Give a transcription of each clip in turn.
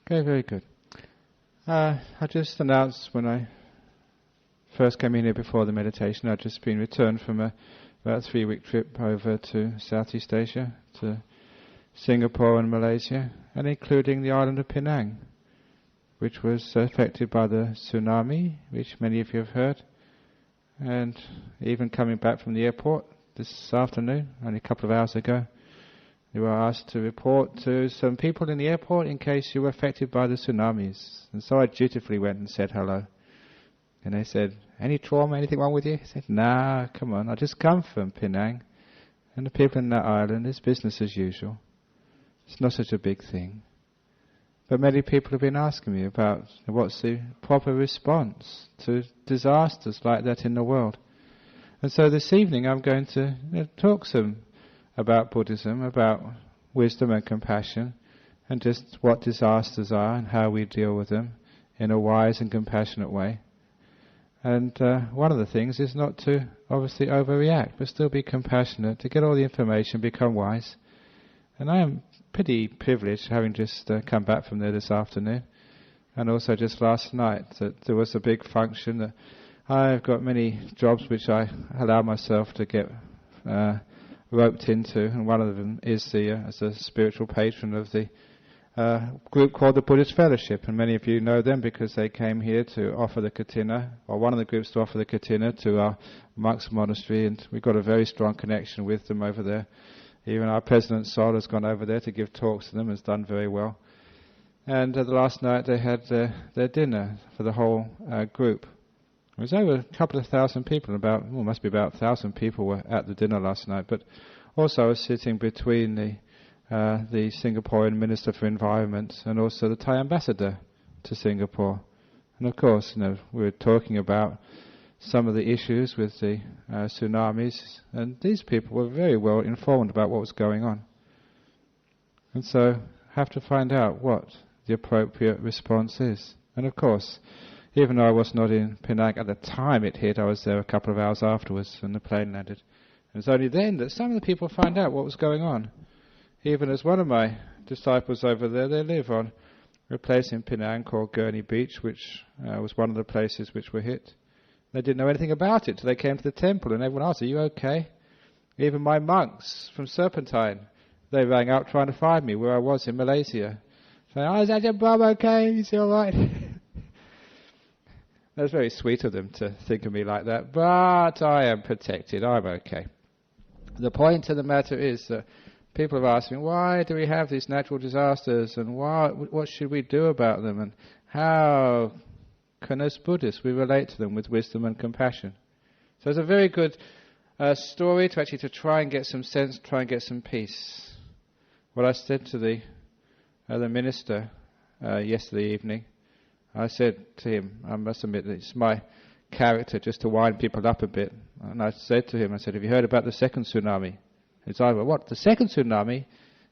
Okay, very good. I just announced when I first came in here before the meditation, I'd just been returned from about a 3-week trip over to Southeast Asia, to Singapore and Malaysia, and including the island of Penang, which was affected by the tsunami, which many of you have heard. And even coming back from the airport this afternoon, only a couple of hours ago, we were asked to report to some people in the airport in case you were affected by the tsunamis. And so I dutifully went and said hello. And they said, any trauma, anything wrong with you? I said, nah, come on, I just come from Penang. And the people in that island, it's business as usual. It's not such a big thing. But many people have been asking me about what's the proper response to disasters like that in the world. And so this evening I'm going to talk some about Buddhism, about wisdom and compassion, and just what disasters are and how we deal with them in a wise and compassionate way. And one of the things is not to obviously overreact, but still be compassionate, to get all the information, become wise. And I am pretty privileged, having just come back from there this afternoon, and also just last night, that there was a big function. That I've got many jobs which I allow myself to get roped into, and one of them is as a spiritual patron of the group called the Buddhist Fellowship, and many of you know them because they came here to offer the katina, or one of the groups to offer the katina to our monks' monastery, and we've got a very strong connection with them over there. Even our President Sol has gone over there to give talks to them, has done very well. And the last night they had their dinner for the whole group. It was over a couple of thousand people, must be about 1,000 people were at the dinner last night. But also I was sitting between the Singaporean Minister for Environment and also the Thai ambassador to Singapore. And of course, we were talking about some of the issues with the tsunamis, and these people were very well informed about what was going on. And so have to find out what the appropriate response is. And of course, even though I was not in Penang at the time it hit, I was there a couple of hours afterwards when the plane landed. And it's only then that some of the people find out what was going on. Even as one of my disciples over there, they live on a place in Penang called Gurney Beach, which was one of the places which were hit. They didn't know anything about it till they came to the temple, and everyone asked, are you okay? Even my monks from Serpentine, they rang out trying to find me where I was in Malaysia. Saying, is Ajahn Brahm okay? Is he alright? That was very sweet of them to think of me like that, but I am protected, I'm okay. The point of the matter is that people have asked me, why do we have these natural disasters, and what should we do about them, and how can, as Buddhists, we relate to them with wisdom and compassion? So it's a very good story to try and get some sense, try and get some peace. What I said to the minister yesterday evening, I said to him, I must admit that it's my character just to wind people up a bit. And I said to him, have you heard about the second tsunami? It's either, what, the second tsunami?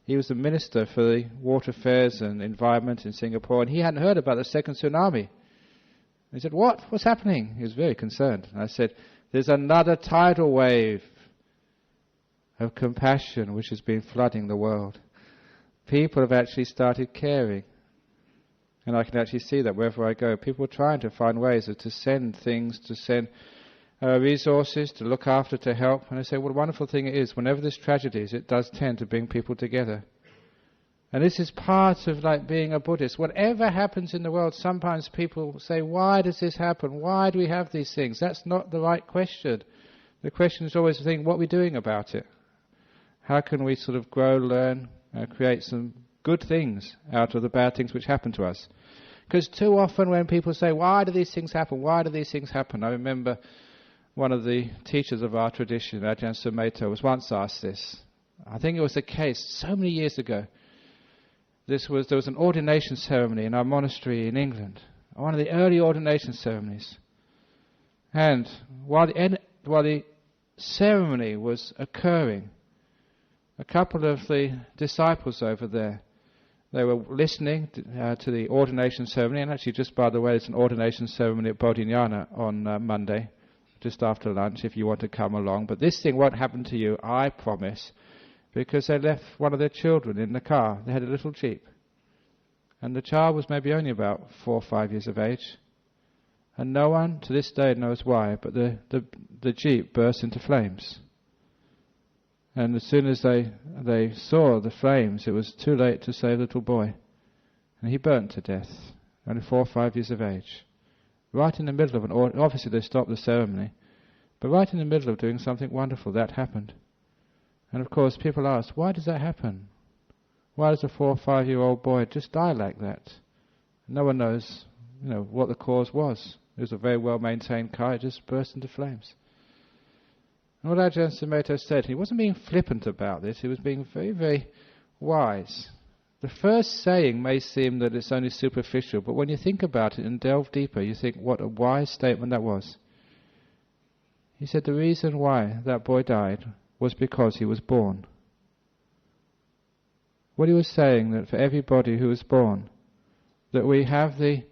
He was the minister for the water affairs and environment in Singapore, and he hadn't heard about the second tsunami. He said, what? What's happening? He was very concerned. And I said, there's another tidal wave of compassion which has been flooding the world. People have actually started caring. And I can actually see that wherever I go. People are trying to find ways to send things, to send resources, to look after, to help. And I say, what a wonderful thing it is. Whenever there's tragedies, it does tend to bring people together. And this is part of being a Buddhist. Whatever happens in the world, sometimes people say, why does this happen? Why do we have these things? That's not the right question. The question is always the thing, what are we doing about it? How can we sort of grow, learn, create some good things out of the bad things which happen to us? Because too often when people say, why do these things happen? Why do these things happen? I remember one of the teachers of our tradition, Ajahn Sumedho, was once asked this. I think it was the case so many years ago. There was an ordination ceremony in our monastery in England, one of the early ordination ceremonies. And while the ceremony was occurring, a couple of the disciples over there, they were listening to the ordination ceremony. And actually, just by the way, there's an ordination ceremony at Bodhinyana on Monday, just after lunch, if you want to come along. But this thing won't happen to you, I promise, because they left one of their children in the car. They had a little jeep. And the child was maybe only about 4 or 5 years of age. And no one to this day knows why, but the jeep burst into flames. And as soon as they saw the flames, it was too late to save the little boy. And he burnt to death, only 4 or 5 years of age. Right in the middle of obviously they stopped the ceremony, but right in the middle of doing something wonderful, that happened. And of course people ask, why does that happen? Why does a 4 or 5 year old boy just die like that? No one knows, what the cause was. It was a very well maintained car, it just burst into flames. And what Ajahn Sumedho said, he wasn't being flippant about this, he was being very, very wise. The first saying may seem that it's only superficial, but when you think about it and delve deeper, you think what a wise statement that was. He said the reason why that boy died was because he was born. What he was saying, that for everybody who is born, that we have the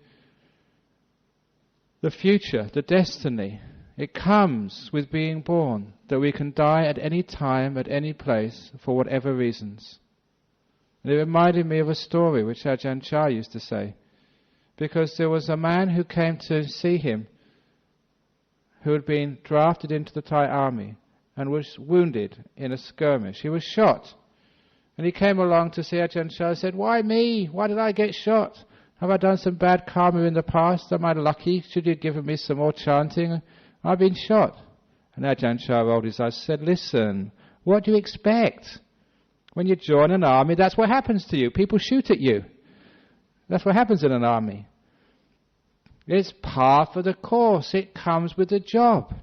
future, the destiny. It comes with being born, that we can die at any time, at any place, for whatever reasons. And it reminded me of a story which Ajahn Chah used to say, because there was a man who came to see him who had been drafted into the Thai army and was wounded in a skirmish. He was shot. And he came along to see Ajahn Chah and said, "Why me? Why did I get shot? Have I done some bad karma in the past? Am I lucky? Should you have given me some more chanting? I've been shot." And Ajahn Chah rolled his eyes and said, "Listen, what do you expect? When you join an army, that's what happens to you. People shoot at you. That's what happens in an army. It's part of the course. It comes with the job.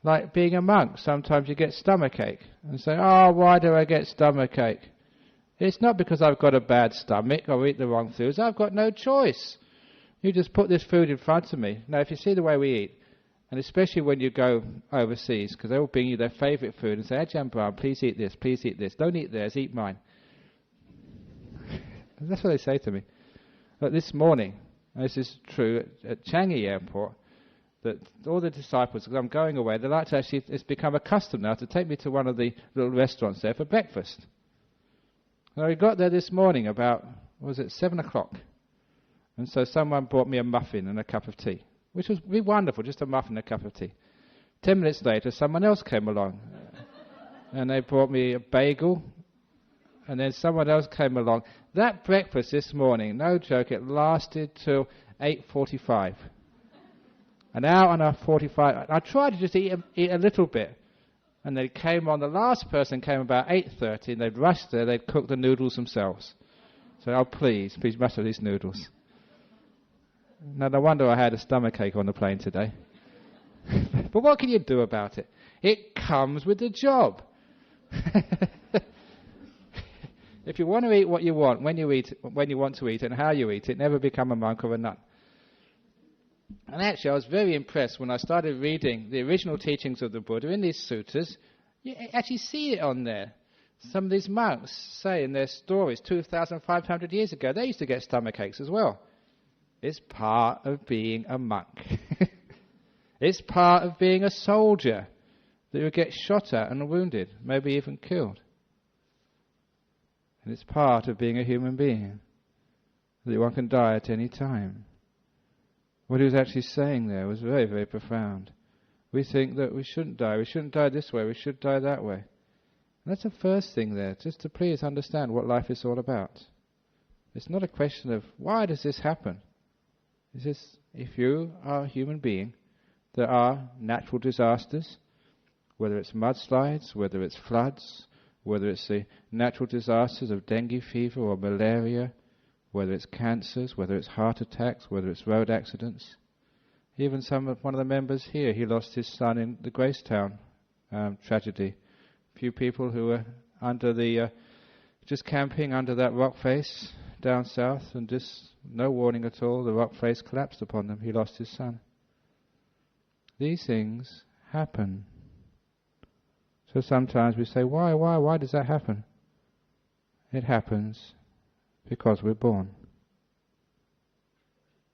Like being a monk, sometimes you get stomachache and say, "Oh, why do I get stomachache?" It's not because I've got a bad stomach or eat the wrong foods. I've got no choice. You just put this food in front of me. Now, if you see the way we eat, and especially when you go overseas, because they will bring you their favourite food and say, "Ajahn Brahm, please eat this, please eat this. Don't eat theirs, eat mine." That's what they say to me. But this morning, and this is true at Changi Airport, that all the disciples, because I'm going away, they like to actually, it's become a custom now to take me to one of the little restaurants there for breakfast. Now we got there this morning about, 7 o'clock? And so someone brought me a muffin and a cup of tea, which was really wonderful, just a muffin and a cup of tea. 10 minutes later, someone else came along, and they brought me a bagel, and then someone else came along. That breakfast this morning, no joke, it lasted till 8:45. An hour and a 45. I tried to just eat a little bit. And they came on, the last person came about 8:30, and they'd rushed there, they'd cook the noodles themselves. So, "Oh, please must have these noodles." Now, no wonder I had a stomachache on the plane today. But what can you do about it? It comes with the job. If you want to eat what you want, when you want to eat it, and how you eat it, never become a monk or a nun. And actually I was very impressed when I started reading the original teachings of the Buddha in these suttas. You actually see it on there. Some of these monks say in their stories 2,500 years ago, they used to get stomach aches as well. It's part of being a monk. It's part of being a soldier, that you get shot at and wounded, maybe even killed. And it's part of being a human being, that one can die at any time. What he was actually saying there was very, very profound. We think that we shouldn't die. We shouldn't die this way. We should die that way. And that's the first thing there, just to please understand what life is all about. It's not a question of, why does this happen? It's just, if you are a human being, there are natural disasters, whether it's mudslides, whether it's floods, whether it's the natural disasters of dengue fever or malaria, whether it's cancers, whether it's heart attacks, whether it's road accidents. Even one of the members here, he lost his son in the Gracetown tragedy. A few people who were just camping under that rock face down south, and just no warning at all, the rock face collapsed upon them. He lost his son. These things happen. So sometimes we say, why does that happen? It happens because we're born.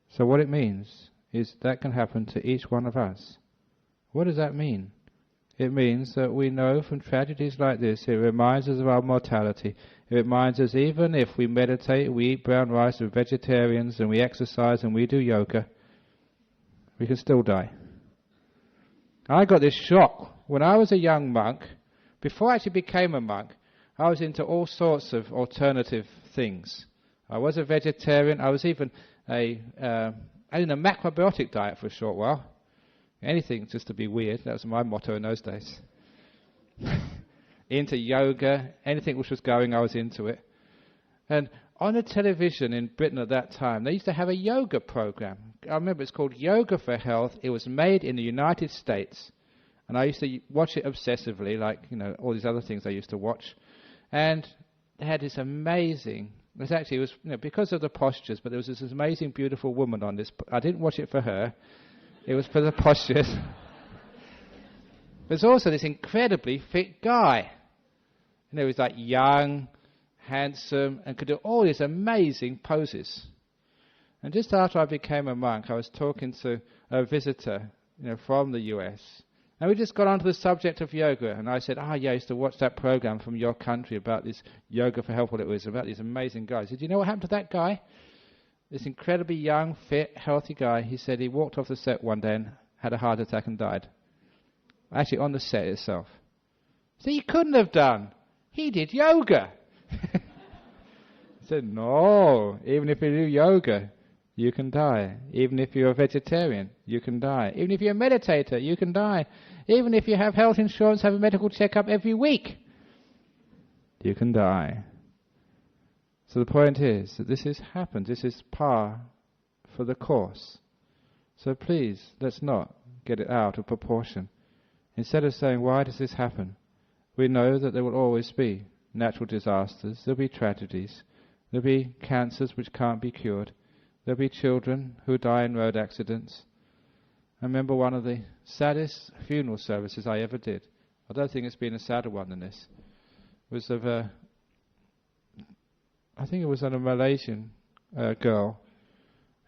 So what it means is that can happen to each one of us. What does that mean? It means that we know from tragedies like this, it reminds us of our mortality. It reminds us even if we meditate, we eat brown rice, we're vegetarians, and we exercise and we do yoga, we can still die. I got this shock when I was a young monk. Before I actually became a monk, I was into all sorts of alternative things. I was a vegetarian. I was even in a macrobiotic diet for a short while. Anything just to be weird. That was my motto in those days. Into yoga, anything which was going, I was into it. And on the television in Britain at that time, they used to have a yoga program. I remember it's called Yoga for Health. It was made in the United States. And I used to watch it obsessively, like, all these other things I used to watch. And they had this amazing, it was because of the postures, but there was this amazing, beautiful woman on this. I didn't watch it for her. It was for the postures. There's also this incredibly fit guy. He was like young, handsome, and could do all these amazing poses. And just after I became a monk, I was talking to a visitor, from the US. And we just got onto the subject of yoga. And I said, I used to watch that program from your country about this yoga for health, what it was, about these amazing guys. He said, you know what happened to that guy? This incredibly young, fit, healthy guy. He said he walked off the set one day and had a heart attack and died. Actually, on the set itself. So he couldn't have done. He did yoga. I said, no, even if you do yoga, you can die. Even if you're a vegetarian, you can die. Even if you're a meditator, you can die. Even if you have health insurance, have a medical checkup every week, you can die. So the point is that this has happened. This is par for the course. So please, let's not get it out of proportion. Instead of saying, why does this happen? We know that there will always be natural disasters. There'll be tragedies. There'll be cancers which can't be cured. There'll be children who die in road accidents. I remember one of the saddest funeral services I ever did. I don't think it's been a sadder one than this. Was of I think it was on a Malaysian girl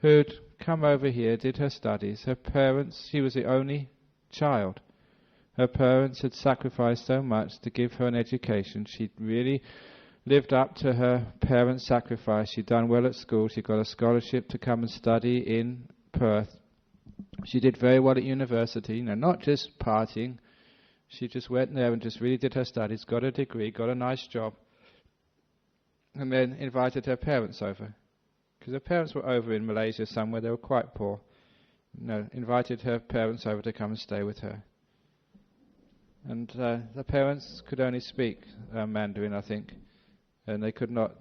who'd come over here, did her studies. Her parents, she was the only child. Her parents had sacrificed so much to give her an education. She'd really lived up to her parents' sacrifice. She'd done well at school. She got a scholarship to come and study in Perth. She did very well at university, not just partying. She just went there and just really did her studies, got a degree, got a nice job, and then invited her parents over. Because her parents were over in Malaysia somewhere, they were quite poor. Invited her parents over to come and stay with her. And the parents could only speak Mandarin, I think, and they could not.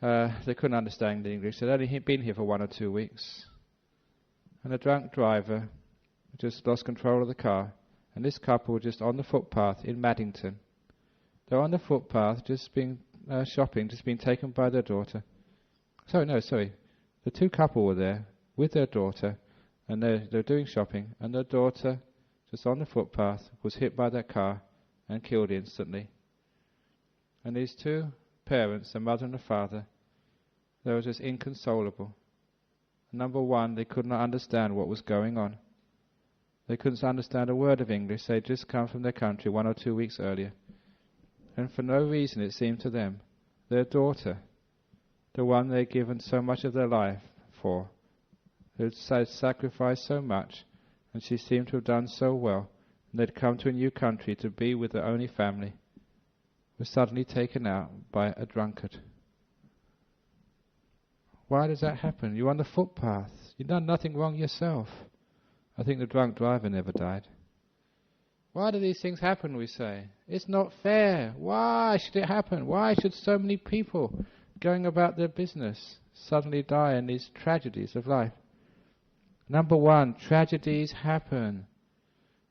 They couldn't understand the English. They'd only been here for 1 or 2 weeks, and a drunk driver just lost control of the car. And this couple were just on the footpath in Maddington. They were on the footpath, just being shopping, just being taken by their daughter. The two couple were there with their daughter, and they're doing shopping, and their daughter, just on the footpath, was hit by that car and killed instantly. And these two parents, the mother and the father, they were just inconsolable. Number one, they could not understand what was going on. They couldn't understand a word of English. They'd just come from their country 1 or 2 weeks earlier. And for no reason, it seemed to them, their daughter, the one they'd given so much of their life for, who'd sacrificed so much, and she seemed to have done so well, and they'd come to a new country to be with their only family, was suddenly taken out by a drunkard. Why does that happen? You're on the footpath. You've done nothing wrong yourself. I think the drunk driver never died. Why do these things happen, we say? It's not fair. Why should it happen? Why should so many people going about their business suddenly die in these tragedies of life? Number one, tragedies happen.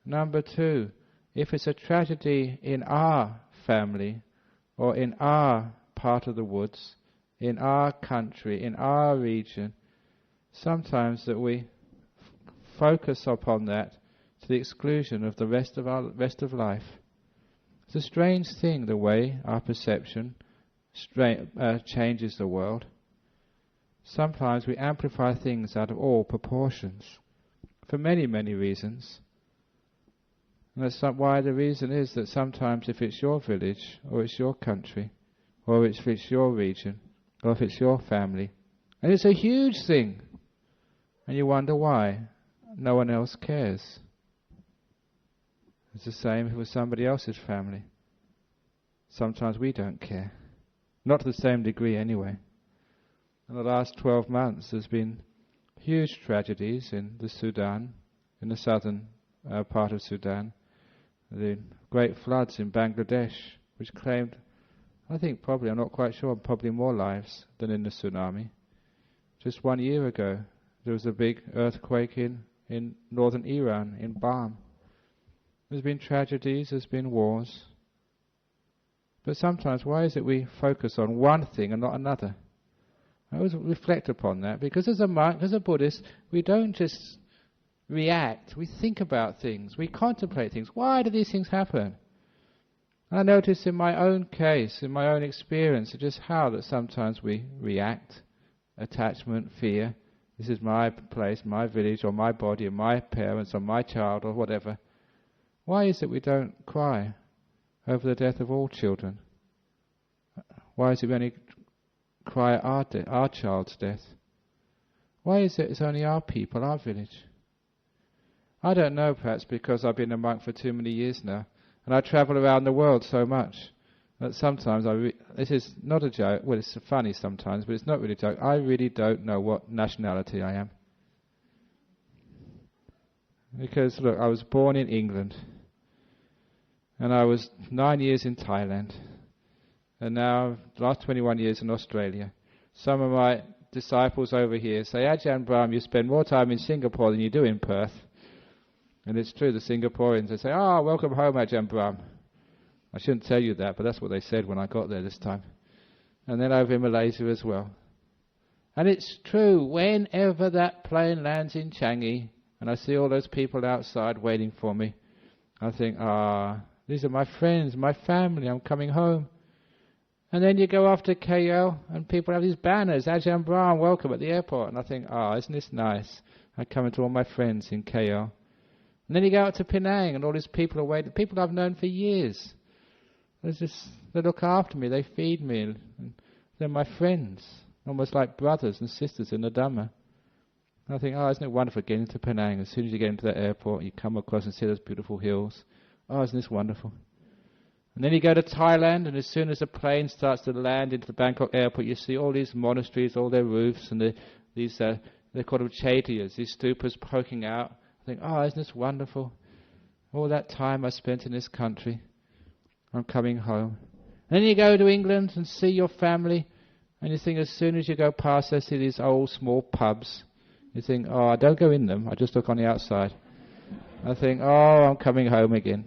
Number two, if it's a tragedy in our family or in our part of the woods, in our country, in our region, sometimes that we focus upon that to the exclusion of the rest of life. It's a strange thing, the way our perception changes the world. Sometimes we amplify things out of all proportions, for many, many reasons. And that's why the reason is that sometimes if it's your village, or it's your country, or if it's your region, or if it's your family, and it's a huge thing, and you wonder why no one else cares. It's the same with somebody else's family. Sometimes we don't care. Not to the same degree anyway. In the last 12 months there's been huge tragedies in the Sudan, in the southern part of Sudan. The great floods in Bangladesh, which claimed, I think probably, I'm not quite sure, probably more lives than in the tsunami. Just 1 year ago there was a big earthquake in northern Iran, in Brahm. There's been tragedies, there's been wars. But sometimes, why is it we focus on one thing and not another? I always reflect upon that, because as a monk, as a Buddhist, we don't just react, we think about things, we contemplate things. Why do these things happen? I notice in my own case, in my own experience, just how that sometimes we react. Attachment, fear, this is my place, my village, or my body, or my parents, or my child, or whatever. Why is it we don't cry over the death of all children? Why is it we only cry at our child's death? Why is it it's only our people, our village? I don't know, perhaps because I've been a monk for too many years now, and I travel around the world so much that sometimes this is not a joke, well, it's funny sometimes, but it's not really a joke. I really don't know what nationality I am. Because, look, I was born in England, and I was 9 years in Thailand, and now, the last 21 years in Australia. Some of my disciples over here say, Ajahn Brahm, you spend more time in Singapore than you do in Perth. And it's true, the Singaporeans, they say, welcome home, Ajahn Brahm. I shouldn't tell you that, but that's what they said when I got there this time. And then over in Malaysia as well. And it's true, whenever that plane lands in Changi, and I see all those people outside waiting for me, I think, these are my friends, my family, I'm coming home. And then you go off to KL, and people have these banners, Ajahn Brahm, welcome at the airport. And I think, isn't this nice? I come into all my friends in KL. And then you go out to Penang, and all these people are waiting, people I've known for years. They look after me, they feed me, and they're my friends, almost like brothers and sisters in the Dhamma. I think, isn't it wonderful getting to Penang? As soon as you get into that airport, you come across and see those beautiful hills. Isn't this wonderful? And then you go to Thailand, and as soon as the plane starts to land into the Bangkok airport, you see all these monasteries, all their roofs, and they're called chatias, these stupas poking out. I think, isn't this wonderful? All that time I spent in this country, I'm coming home. And then you go to England and see your family, and you think as soon as you go past, they see these old small pubs. You think, I don't go in them, I just look on the outside. I think, I'm coming home again.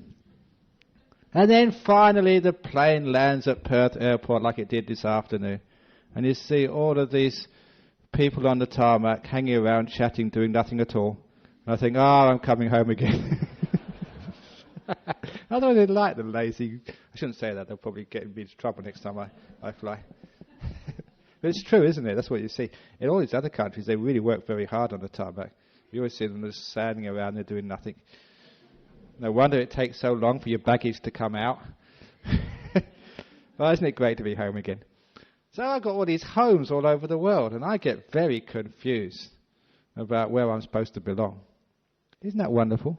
And then finally the plane lands at Perth Airport like it did this afternoon. And you see all of these people on the tarmac hanging around, chatting, doing nothing at all. And I think, I'm coming home again. Although they like the lazy... I shouldn't say that, they'll probably get me into trouble next time I fly. But it's true, isn't it? That's what you see. In all these other countries, they really work very hard on the tarmac. You always see them just standing around there doing nothing. No wonder it takes so long for your baggage to come out. Well, isn't it great to be home again? So I've got all these homes all over the world, and I get very confused about where I'm supposed to belong. Isn't that wonderful?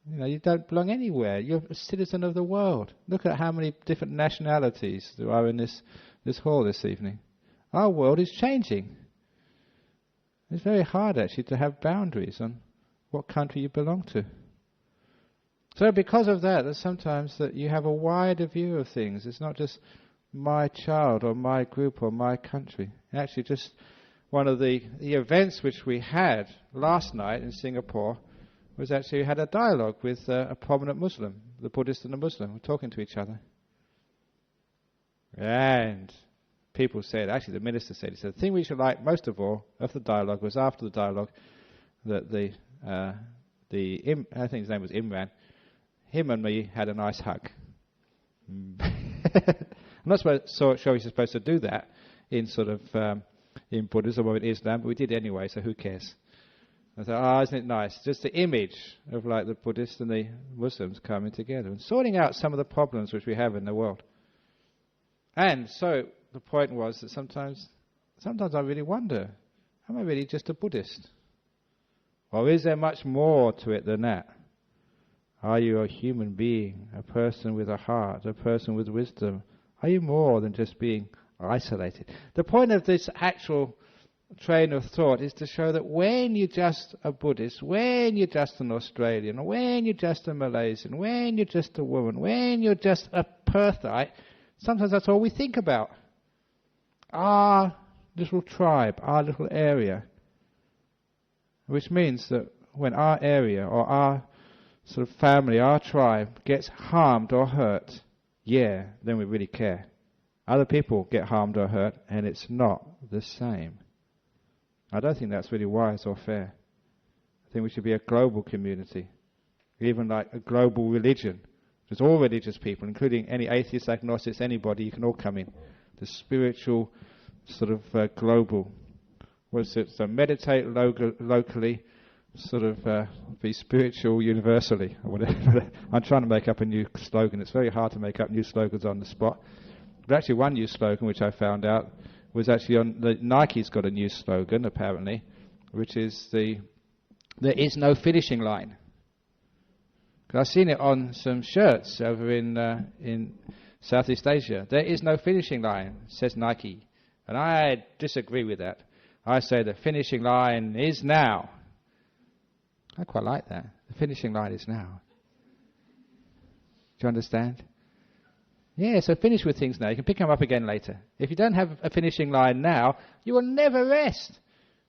You don't belong anywhere. You're a citizen of the world. Look at how many different nationalities there are in this hall this evening. Our world is changing. It's very hard, actually, to have boundaries on what country you belong to. So because of that, there's sometimes that you have a wider view of things. It's not just my child or my group or my country. Actually, just one of the events which we had last night in Singapore was actually we had a dialogue with a prominent Muslim, the Buddhist and the Muslim, were talking to each other. And people said, actually the minister said, he said, the thing we should like most of all of the dialogue was after the dialogue that I think his name was Imran, him and me had a nice hug. I'm not sure you're supposed to do that in in Buddhism or in Islam, but we did anyway, so who cares? I thought, isn't it nice? Just the image of like the Buddhists and the Muslims coming together and sorting out some of the problems which we have in the world. And so the point was that sometimes I really wonder, am I really just a Buddhist? Or is there much more to it than that? Are you a human being, a person with a heart, a person with wisdom? Are you more than just being isolated? The point of this actual train of thought is to show that when you're just a Buddhist, when you're just an Australian, when you're just a Malaysian, when you're just a woman, when you're just a Perthite, sometimes that's all we think about. Our little tribe, our little area. Which means that when our area or our sort of family, our tribe gets harmed or hurt, then we really care. Other people get harmed or hurt and it's not the same. I don't think that's really wise or fair. I think we should be a global community, even like a global religion. There's all religious people, including any atheists, agnostics, anybody, you can all come in. The spiritual sort of global. What's it? So meditate locally, sort of be spiritual universally. Or whatever. I'm trying to make up a new slogan. It's very hard to make up new slogans on the spot. But actually one new slogan which I found out was actually on Nike's got a new slogan apparently, which is there is no finishing line. Because I've seen it on some shirts over in Southeast Asia. There is no finishing line, says Nike, and I disagree with that. I say the finishing line is now. I quite like that. The finishing line is now. Do you understand? Yeah, so finish with things now. You can pick them up again later. If you don't have a finishing line now, you will never rest.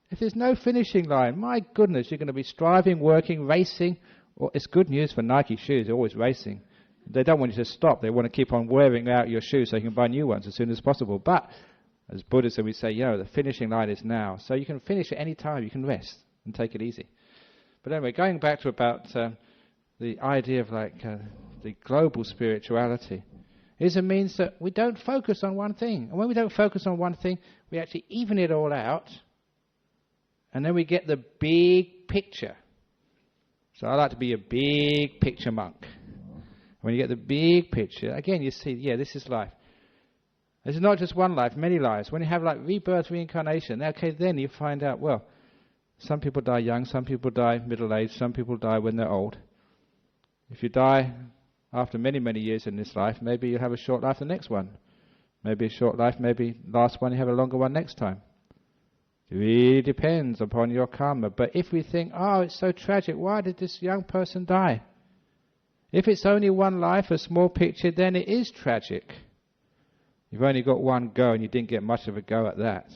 If there's no finishing line, my goodness, you're going to be striving, working, racing. Well, it's good news for Nike shoes. They're always racing. They don't want you to stop. They want to keep on wearing out your shoes so you can buy new ones as soon as possible. But as Buddhists, we say, the finishing line is now. So you can finish at any time. You can rest and take it easy. But anyway, going back to about the idea of like the global spirituality, is it means that we don't focus on one thing. And when we don't focus on one thing, we actually even it all out. And then we get the big picture. So I like to be a big picture monk. When you get the big picture, again you see, this is life. This is not just one life, many lives. When you have like rebirth, reincarnation, okay, then you find out, some people die young, some people die middle-aged, some people die when they're old. If you die after many, many years in this life, maybe you'll have a short life the next one. Maybe a short life, maybe last one, you have a longer one next time. It really depends upon your karma. But if we think, it's so tragic, why did this young person die? If it's only one life, a small picture, then it is tragic. You've only got one go and you didn't get much of a go at that.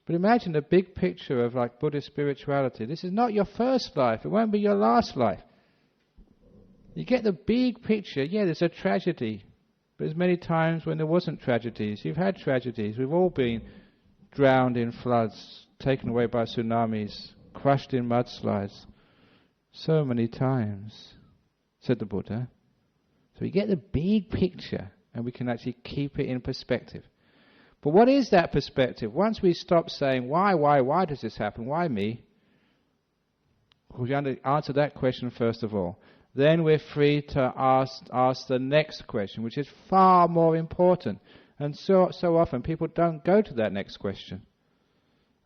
But imagine the big picture of like Buddhist spirituality. This is not your first life. It won't be your last life. You get the big picture. There's a tragedy. But there's many times when there wasn't tragedies. You've had tragedies. We've all been drowned in floods, taken away by tsunamis, crushed in mudslides. So many times, said the Buddha. So we get the big picture and we can actually keep it in perspective. But what is that perspective? Once we stop saying, why does this happen? Why me? We answer that question first of all. Then we're free to ask the next question, which is far more important. And so often people don't go to that next question.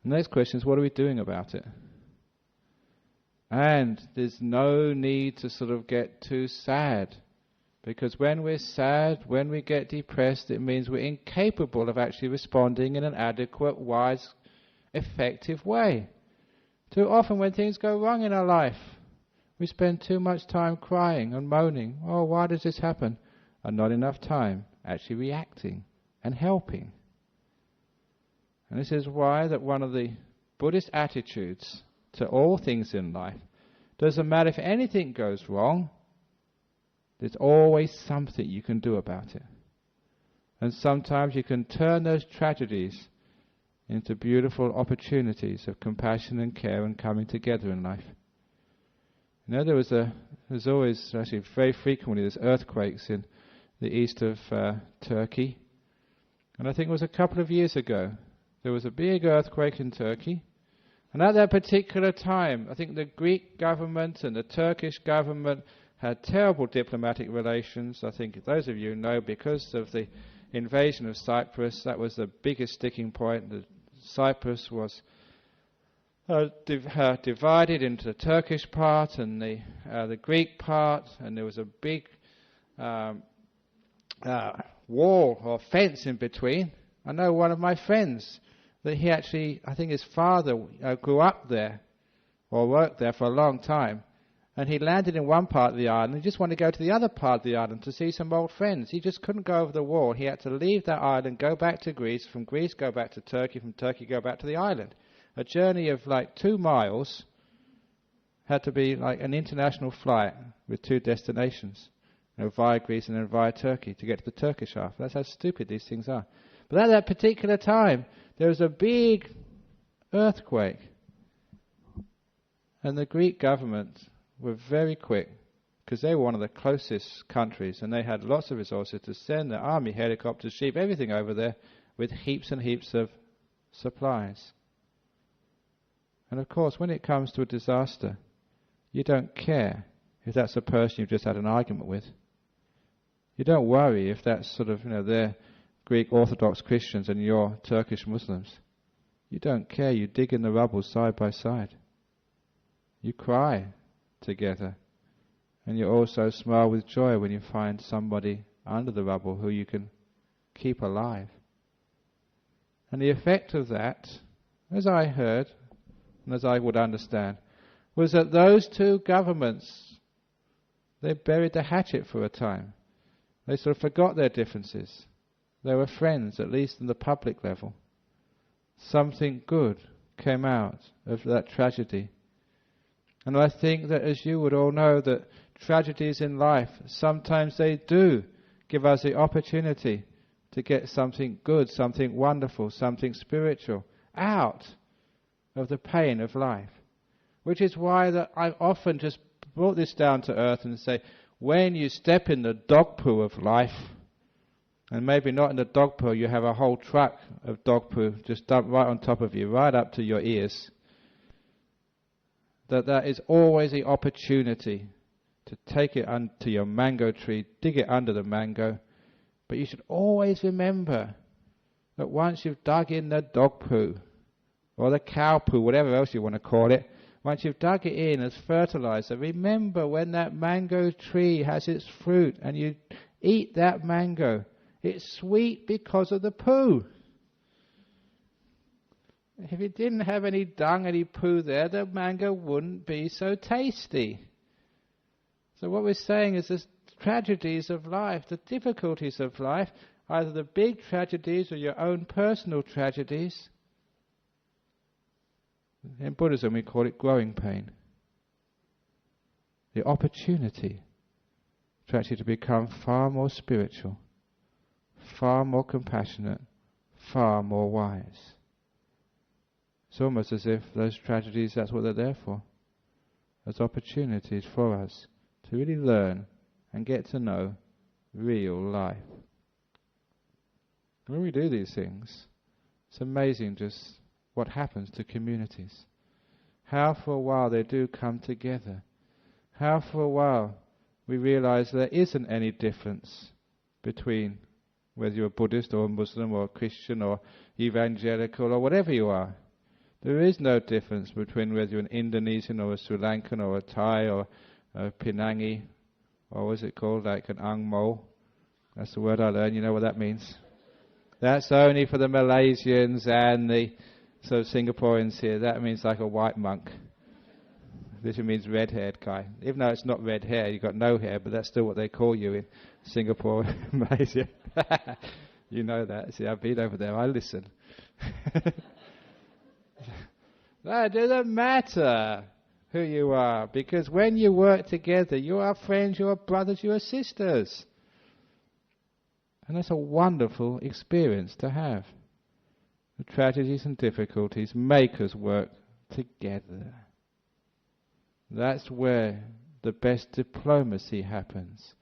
The next question is, what are we doing about it? And there's no need to sort of get too sad. Because when we're sad, when we get depressed, it means we're incapable of actually responding in an adequate, wise, effective way. Too often when things go wrong in our life, we spend too much time crying and moaning. Why does this happen? And not enough time actually reacting and helping. And this is why that one of the Buddhist attitudes to all things in life, doesn't matter if anything goes wrong, there's always something you can do about it. And sometimes you can turn those tragedies into beautiful opportunities of compassion and care and coming together in life. There's always, actually very frequently, there's earthquakes in the east of Turkey. And I think it was a couple of years ago, there was a big earthquake in Turkey. And at that particular time, I think the Greek government and the Turkish government had terrible diplomatic relations. I think those of you know, because of the invasion of Cyprus, that was the biggest sticking point. Cyprus was divided into the Turkish part and the Greek part, and there was a big wall or fence in between. I know one of my friends that he actually, I think his father grew up there or worked there for a long time, and he landed in one part of the island and just wanted to go to the other part of the island to see some old friends. He just couldn't go over the wall. He had to leave that island, go back to Greece, from Greece go back to Turkey, from Turkey go back to the island. A journey of like 2 miles had to be like an international flight with 2 destinations, via Greece and then via Turkey to get to the Turkish half. That's how stupid these things are. But at that particular time, there was a big earthquake, and the Greek government were very quick, because they were one of the closest countries, and they had lots of resources to send their army, helicopters, sheep, everything over there with heaps and heaps of supplies. And of course, when it comes to a disaster, you don't care if that's a person you've just had an argument with. You don't worry if that's sort of, they're Greek Orthodox Christians and you're Turkish Muslims. You don't care. You dig in the rubble side by side. You cry together. And you also smile with joy when you find somebody under the rubble who you can keep alive. And the effect of that, as I heard, and as I would understand, was that those 2 governments, they buried the hatchet for a time. They sort of forgot their differences. They were friends, at least on the public level. Something good came out of that tragedy. And I think that, as you would all know, that tragedies in life, sometimes they do give us the opportunity to get something good, something wonderful, something spiritual out of the pain of life. Which is why that I've often just brought this down to earth and say, when you step in the dog poo of life, and maybe not in the dog poo, you have a whole truck of dog poo just dumped right on top of you, right up to your ears, that is always the opportunity to take it to your mango tree, dig it under the mango. But you should always remember that once you've dug in the dog poo, or the cow poo, whatever else you want to call it, once you've dug it in as fertilizer, remember when that mango tree has its fruit and you eat that mango, it's sweet because of the poo. If it didn't have any dung, any poo there, the mango wouldn't be so tasty. So what we're saying is the tragedies of life, the difficulties of life, either the big tragedies or your own personal tragedies. In Buddhism we call it growing pain. The opportunity to actually to become far more spiritual, far more compassionate, far more wise. It's almost as if those tragedies, that's what they're there for. As opportunities for us to really learn and get to know real life. When we do these things, it's amazing just what happens to communities. How for a while they do come together. How for a while we realize there isn't any difference between whether you're a Buddhist or a Muslim or a Christian or evangelical or whatever you are. There is no difference between whether you're an Indonesian or a Sri Lankan or a Thai or a Penangi, or what is it called, like an amaro. That's the word I learned, you know what that means. That's only for the Malaysians and the sort of Singaporeans here. That means like a white monk. This means red-haired guy. Even though it's not red hair, you've got no hair, but that's still what they call you in Singapore and Malaysia. You know that. See, I've been over there. I listen. That doesn't matter who you are, because when you work together, you are friends, you are brothers, you are sisters. And that's a wonderful experience to have. The tragedies and difficulties make us work together. That's where the best diplomacy happens.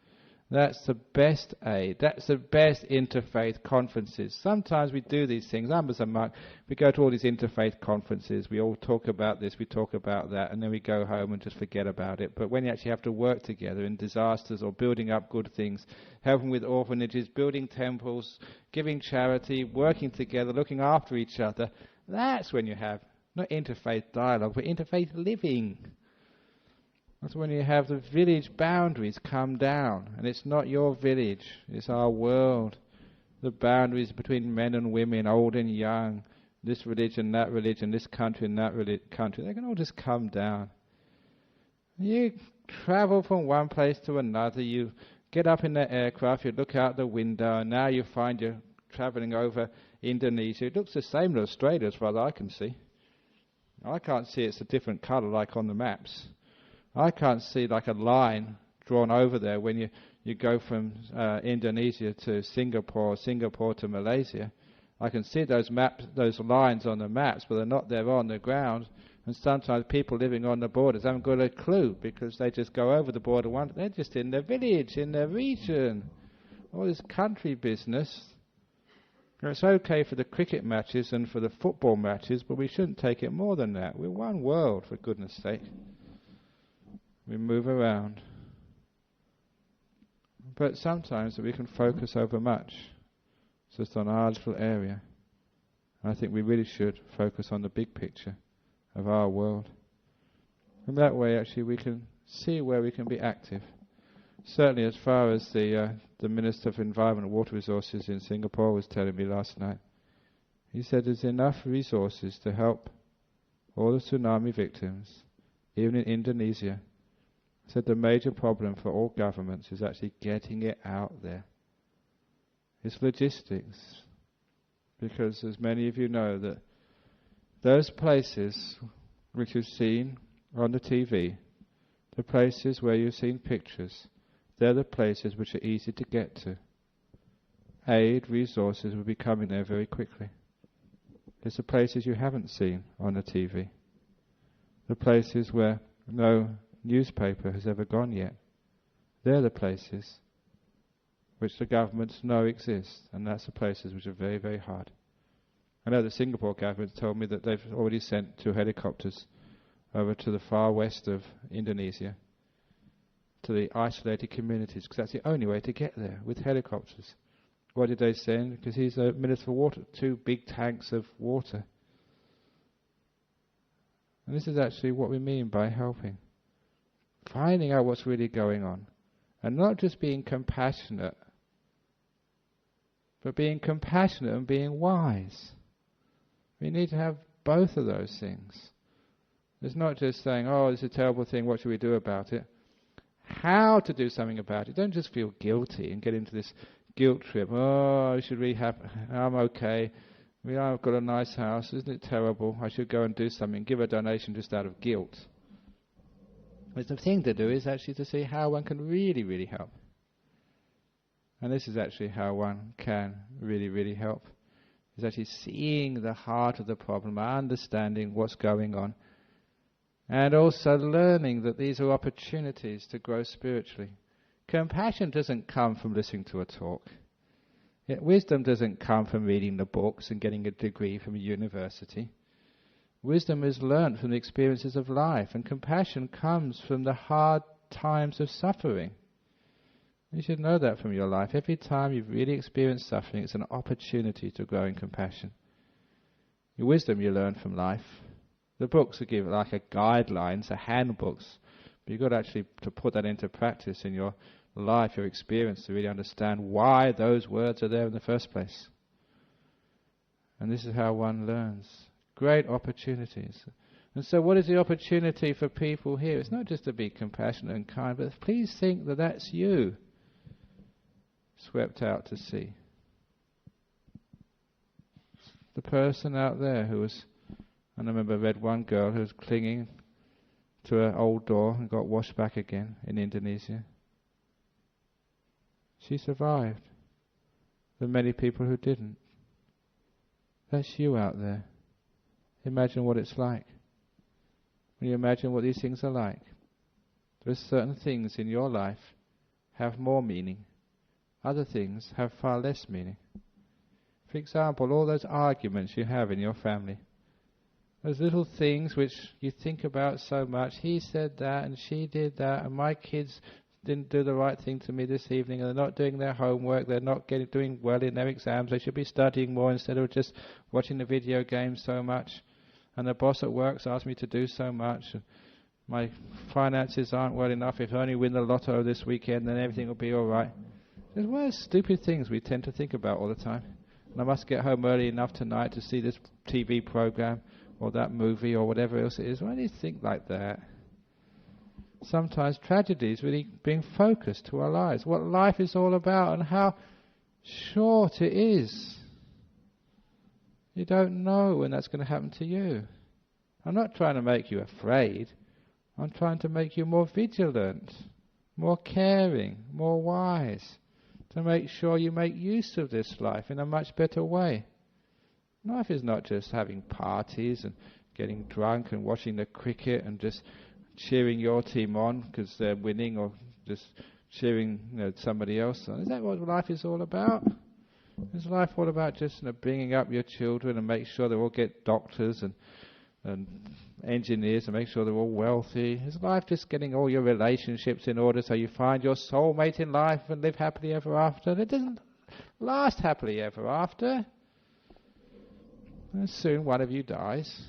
That's the best aid. That's the best interfaith conferences. Sometimes we do these things. I'm as a monk. We go to all these interfaith conferences. We all talk about this, we talk about that, and then we go home and just forget about it. But when you actually have to work together in disasters or building up good things, helping with orphanages, building temples, giving charity, working together, looking after each other, that's when you have not interfaith dialogue, but interfaith living. That's when you have the village boundaries come down, and it's not your village, it's our world. The boundaries between men and women, old and young, this religion, this country and that country, they can all just come down. You travel from one place to another, you get up in the aircraft, you look out the window, and now you find you're travelling over Indonesia. It looks the same to Australia as far as I can see. I can't see it's a different colour like on the maps. I can't see like a line drawn over there when you go from Indonesia to Singapore, Singapore to Malaysia. I can see those lines on the maps, but they're not there on the ground. And sometimes people living on the borders haven't got a clue because they just go over the border they're just in their village, in their region. All this country business. It's okay for the cricket matches and for the football matches, but we shouldn't take it more than that. We're one world, for goodness sake. We move around. But sometimes we can focus over much, just on our little area. I think we really should focus on the big picture of our world. And that way actually we can see where we can be active. Certainly as far as the Minister of Environment and Water Resources in Singapore was telling me last night. He said there's enough resources to help all the tsunami victims, even in Indonesia. He said the major problem for all governments is actually getting it out there. It's logistics. Because as many of you know, that those places which you've seen on the TV, the places where you've seen pictures, they're the places which are easy to get to. Aid, resources will be coming there very quickly. It's the places you haven't seen on the TV. The places where no newspaper has ever gone yet. They're the places which the governments know exist, and that's the places which are very, very hard. I know the Singapore government told me that they've already sent 2 helicopters over to the far west of Indonesia, to the isolated communities, because that's the only way to get there, with helicopters. Why did they send? Because he's a Minister for Water, 2 big tanks of water. And this is actually what we mean by helping. Finding out what's really going on. And not just being compassionate, but being compassionate and being wise. We need to have both of those things. It's not just saying, oh, this is a terrible thing, what should we do about it? How to do something about it. Don't just feel guilty and get into this guilt trip. Oh, I should really I'm okay. I've got a nice house, isn't it terrible? I should go and do something, give a donation just out of guilt. But the thing to do is actually to see how one can really, really help. And this is actually how one can really, really help. Is actually seeing the heart of the problem, understanding what's going on, and also learning that these are opportunities to grow spiritually. Compassion doesn't come from listening to a talk. Wisdom doesn't come from reading the books and getting a degree from a university. Wisdom is learnt from the experiences of life, and compassion comes from the hard times of suffering. You should know that from your life. Every time you've really experienced suffering, it's an opportunity to grow in compassion. Your wisdom you learn from life. The books will give like a guidelines, a handbooks, but you've got actually to put that into practice in your life, your experience, to really understand why those words are there in the first place. And this is how one learns. Great opportunities. And so what is the opportunity for people here? It's not just to be compassionate and kind, but please think that that's you, swept out to sea. The person out there who was, I remember I read one girl who was clinging to her old door and got washed back again in Indonesia. She survived. There are many people who didn't. That's you out there. Imagine what it's like. When you imagine what these things are like, there are certain things in your life have more meaning. Other things have far less meaning. For example, all those arguments you have in your family. Those little things which you think about so much. He said that and she did that and my kids didn't do the right thing to me this evening and they're not doing their homework, they're not doing well in their exams, they should be studying more instead of just watching the video games so much. And the boss at work's asked me to do so much. And my finances aren't well enough. If I only win the lotto this weekend, then everything will be all right. There's one of those stupid things we tend to think about all the time. And I must get home early enough tonight to see this TV program or that movie or whatever else it is. Why do you think like that? Sometimes tragedies really being focused to our lives. What life is all about and how short it is. You don't know when that's going to happen to you. I'm not trying to make you afraid. I'm trying to make you more vigilant, more caring, more wise, to make sure you make use of this life in a much better way. Life is not just having parties and getting drunk and watching the cricket and just cheering your team on because they're winning, or just cheering somebody else on. Is that what life is all about? Is life all about just bringing up your children and make sure they all get doctors and engineers and make sure they're all wealthy? Is life just getting all your relationships in order so you find your soulmate in life and live happily ever after? It doesn't last happily ever after. And soon one of you dies.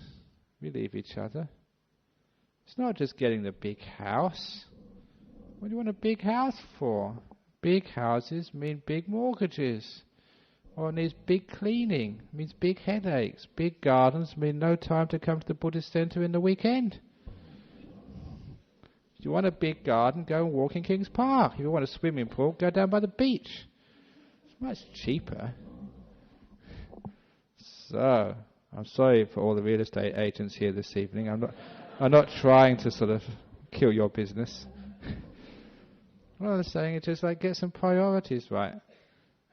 We leave each other. It's not just getting the big house. What do you want a big house for? Big houses mean big mortgages. Or it needs big cleaning, means big headaches. Big gardens mean no time to come to the Buddhist centre in the weekend. If you want a big garden, go and walk in King's Park. If you want a swimming pool, go down by the beach. It's much cheaper. So, I'm sorry for all the real estate agents here this evening. I'm not trying to sort of kill your business. What I'm saying is just like get some priorities right.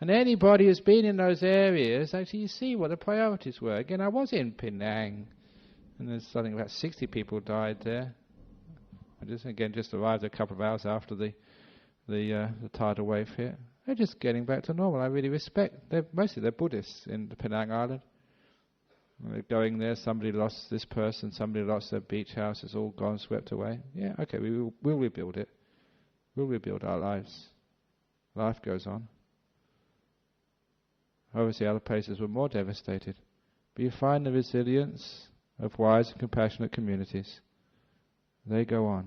And anybody who's been in those areas, actually you see what the priorities were. Again, I was in Penang, and there's something about 60 people died there. I just arrived a couple of hours after the tidal wave hit. They're just getting back to normal. I really respect. Mostly they're Buddhists in the Penang Island. They're going there, somebody lost this person, somebody lost their beach house, it's all gone, swept away. Yeah, okay, we'll rebuild it. We'll rebuild our lives. Life goes on. Obviously other places were more devastated. But you find the resilience of wise and compassionate communities. They go on.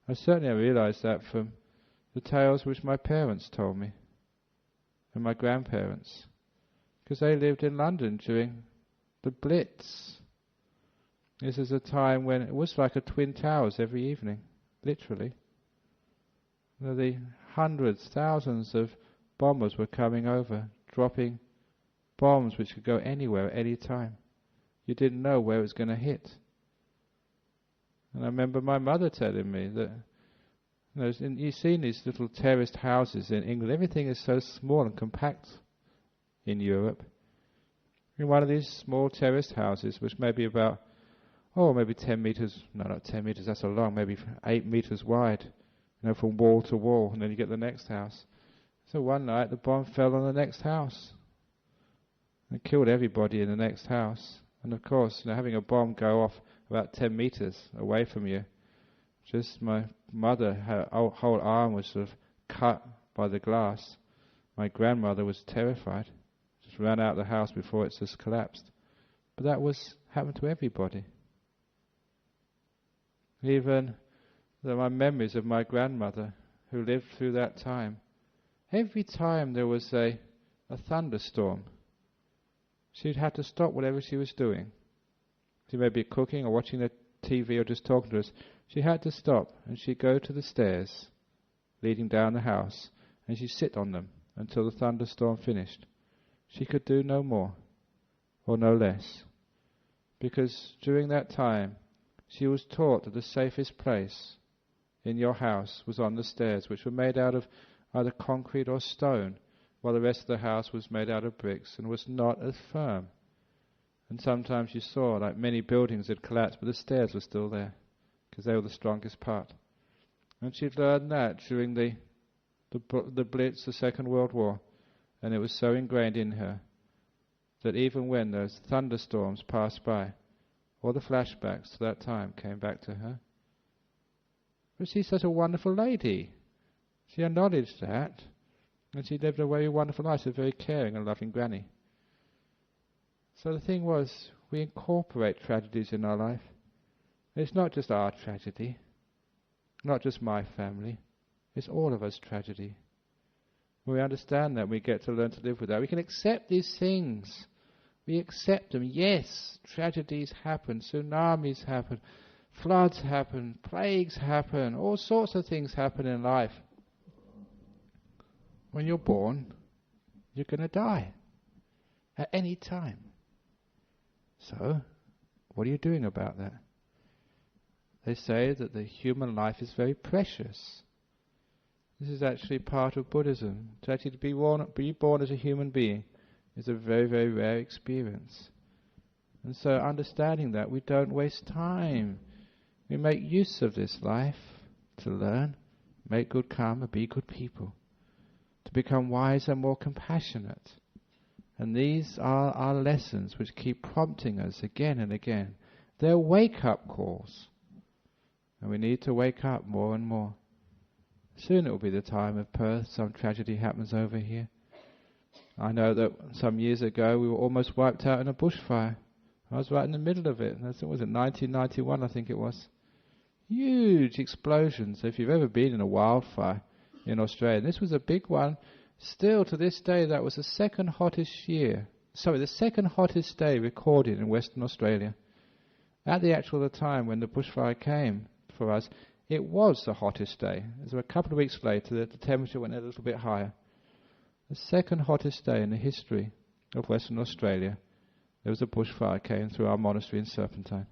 I certainly realized that from the tales which my parents told me, and my grandparents, because they lived in London during the Blitz. This is a time when it was like a Twin Towers every evening, literally. The hundreds, thousands of bombers were coming over, dropping bombs which could go anywhere at any time. You didn't know where it was going to hit. And I remember my mother telling me that you've seen these little terraced houses in England. Everything is so small and compact in Europe. In one of these small terraced houses, which may be about, maybe 10 meters, no, not 10 meters, that's a long, maybe 8 meters wide, from wall to wall, and then you get the next house. So one night the bomb fell on the next house. It killed everybody in the next house. And of course, having a bomb go off about 10 meters away from you, just my mother, her whole arm was sort of cut by the glass. My grandmother was terrified. Just ran out of the house before it just collapsed. But that happened to everybody. Even my memories of my grandmother who lived through that time. Every time there was a thunderstorm, she'd have to stop whatever she was doing. She may be cooking or watching the TV or just talking to us. She had to stop and she'd go to the stairs leading down the house and she'd sit on them until the thunderstorm finished. She could do no more or no less, because during that time she was taught that the safest place in your house was on the stairs, which were made out of either concrete or stone, while the rest of the house was made out of bricks and was not as firm. And sometimes you saw like many buildings had collapsed, but the stairs were still there because they were the strongest part. And she'd learned that during the Blitz, the Second World War. And it was so ingrained in her that even when those thunderstorms passed by, all the flashbacks to that time came back to her. But she's such a wonderful lady. She acknowledged that, and she lived a very wonderful life. She's a very caring and loving granny. So the thing was, we incorporate tragedies in our life. It's not just our tragedy, not just my family. It's all of us tragedy. When we understand that, we get to learn to live with that. We can accept these things. We accept them. Yes, tragedies happen, tsunamis happen, floods happen, plagues happen, all sorts of things happen in life. When you're born, you're going to die at any time. So, what are you doing about that? They say that the human life is very precious. This is actually part of Buddhism. To actually be born as a human being is a very, very rare experience. And so understanding that, we don't waste time. We make use of this life to learn, make good karma, be good people, to become wiser, more compassionate. And these are our lessons which keep prompting us again and again. They're wake-up calls. And we need to wake up more and more. Soon it will be the time of Perth. Some tragedy happens over here. I know that some years ago we were almost wiped out in a bushfire. I was right in the middle of it. Was it 1991, I think it was. Huge explosions. If you've ever been in a wildfire in Australia, and this was a big one. Still to this day, that was the second hottest day recorded in Western Australia. At the time when the bushfire came for us, it was the hottest day. So a couple of weeks later, the temperature went a little bit higher. The second hottest day in the history of Western Australia, there was a bushfire came through our monastery in Serpentine.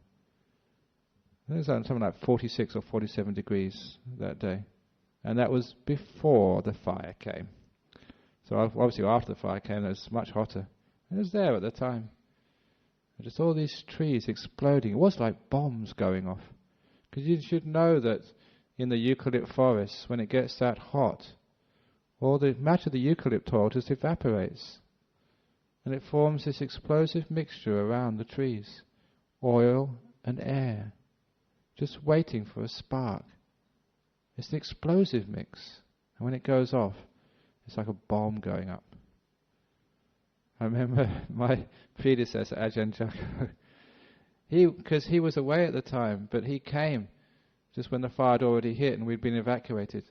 It was something like 46 or 47 degrees that day. And that was before the fire came. So obviously after the fire came, it was much hotter. It was there at the time. And just all these trees exploding. It was like bombs going off. Because you should know that in the eucalypt forests, when it gets that hot, all the much of the eucalypt oil just evaporates. And it forms this explosive mixture around the trees. Oil and air. Just waiting for a spark. It's an explosive mix. And when it goes off, it's like a bomb going up. I remember my predecessor, Ajahn Brahm, because he was away at the time, but he came just when the fire had already hit and we'd been evacuated.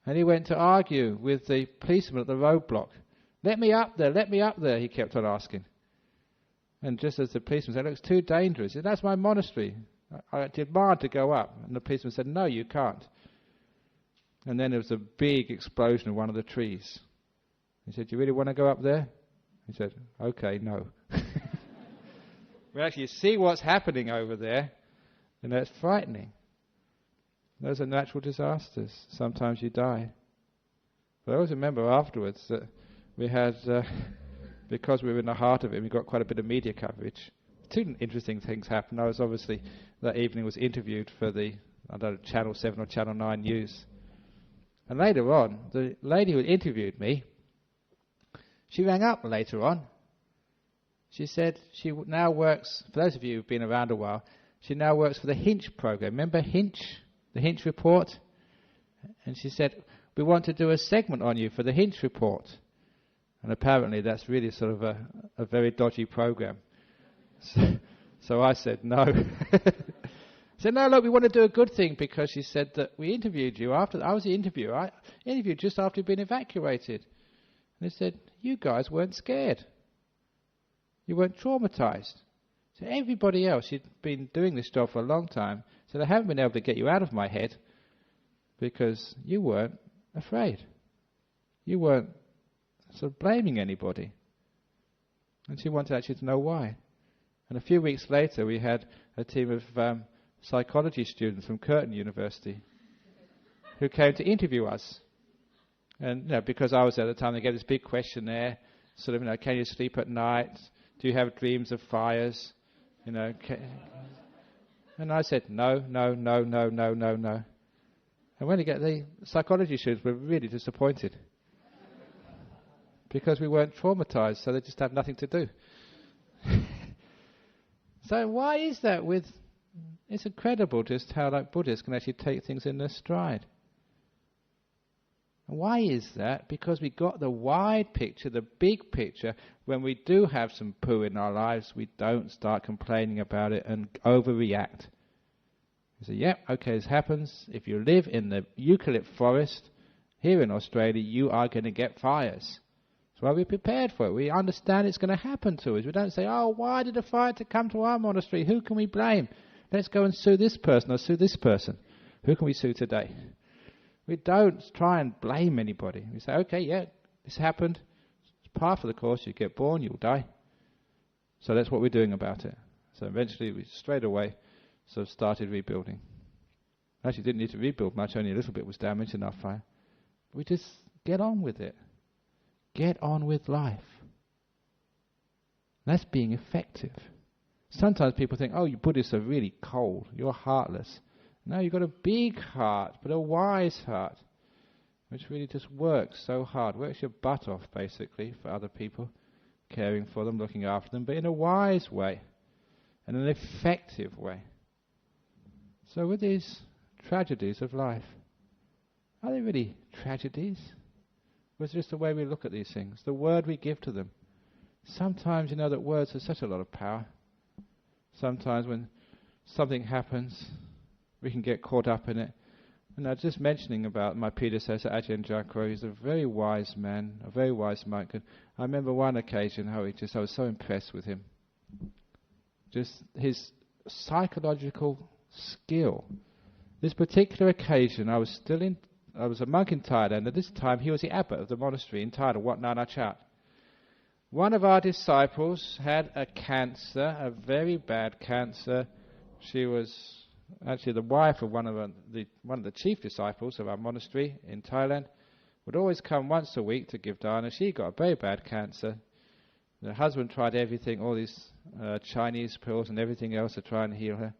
And he went to argue with the policeman at the roadblock. Let me up there, he kept on asking. And just as the policeman said, look, it's too dangerous. He said, that's my monastery. I demand to go up. And the policeman said, no, you can't. And then there was a big explosion of one of the trees. He said, do you really want to go up there? He said, okay, no. We actually see what's happening over there, and that's frightening. Those are natural disasters. Sometimes you die. But I always remember afterwards that we had, because we were in the heart of it, we got quite a bit of media coverage. Two interesting things happened. I was obviously, that evening, was interviewed for the, I don't know, Channel 7 or Channel 9 news. And later on, the lady who interviewed me, she rang up later on. She said she now works, for those of you who've been around a while, she now works for the Hinch program. Remember Hinch? The Hinch report? And she said, we want to do a segment on you for the Hinch report. And apparently that's really sort of a very dodgy program. So I said no. I said, no, look, we want to do a good thing, because she said that we interviewed you after, I was the interviewer, I interviewed just after you'd been evacuated. And they said, you guys weren't scared. You weren't traumatized. So everybody else, she'd been doing this job for a long time, said, I haven't been able to get you out of my head because you weren't afraid. You weren't sort of blaming anybody. And she wanted actually to know why. And a few weeks later, we had a team of psychology students from Curtin University who came to interview us. And because I was there at the time, they gave this big questionnaire, sort of, can you sleep at night? Do you have dreams of fires? And I said, no. And when you get the psychology students were really disappointed because we weren't traumatized, so they just have nothing to do. So why is that? It's incredible just how like Buddhists can actually take things in their stride. Why is that? Because we got the wide picture, the big picture. When we do have some poo in our lives, we don't start complaining about it and overreact. You say, yep, okay, this happens. If you live in the eucalypt forest here in Australia, you are going to get fires. That's why we're prepared for it. We understand it's going to happen to us. We don't say, oh, why did a fire to come to our monastery? Who can we blame? Let's go and sue this person or sue this person. Who can we sue today? We don't try and blame anybody. We say, okay, yeah, this happened. It's part of the course. You get born, you'll die. So that's what we're doing about it. So eventually we straight away started rebuilding. Actually didn't need to rebuild much, only a little bit was damaged in our fire. We just get on with it. Get on with life. That's being effective. Sometimes people think, oh, you Buddhists are really cold, you're heartless. No, you've got a big heart, but a wise heart, which really just works so hard, works your butt off basically for other people, caring for them, looking after them, but in a wise way, and an effective way. So with these tragedies of life, are they really tragedies? Or is it just the way we look at these things, the word we give to them? Sometimes you know that words have such a lot of power. Sometimes when something happens, we can get caught up in it. And I was just mentioning about my predecessor, Ajahn Brahm. He's a very wise man, a very wise monk. And I remember one occasion how I was so impressed with him. Just his psychological skill. This particular occasion, I was a monk in Thailand. At this time, he was the abbot of the monastery in Thailand, Wat Nana Chat. One of our disciples had a cancer, a very bad cancer. She was actually the wife of one of the chief disciples of our monastery in Thailand. Would always come once a week to give dana. She got a very bad cancer. The husband tried everything, all these Chinese pills and everything else to try and heal her.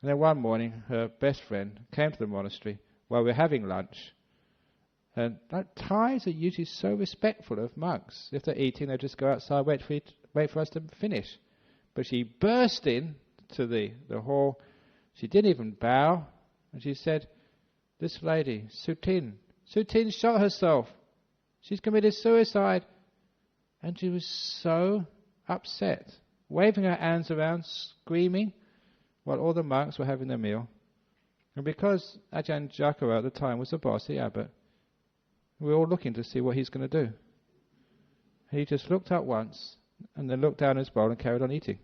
And then one morning, her best friend came to the monastery while we were having lunch. And Thais are usually so respectful of monks. If they're eating, they just go outside, wait for us to finish. But she burst in to the hall. She didn't even bow, and she said, this lady, Sutin shot herself. She's committed suicide. And she was so upset, waving her hands around, screaming, while all the monks were having their meal. And because Ajahn Brahm at the time was the boss, the abbot, we were all looking to see what he's going to do. He just looked up once, and then looked down his bowl and carried on eating.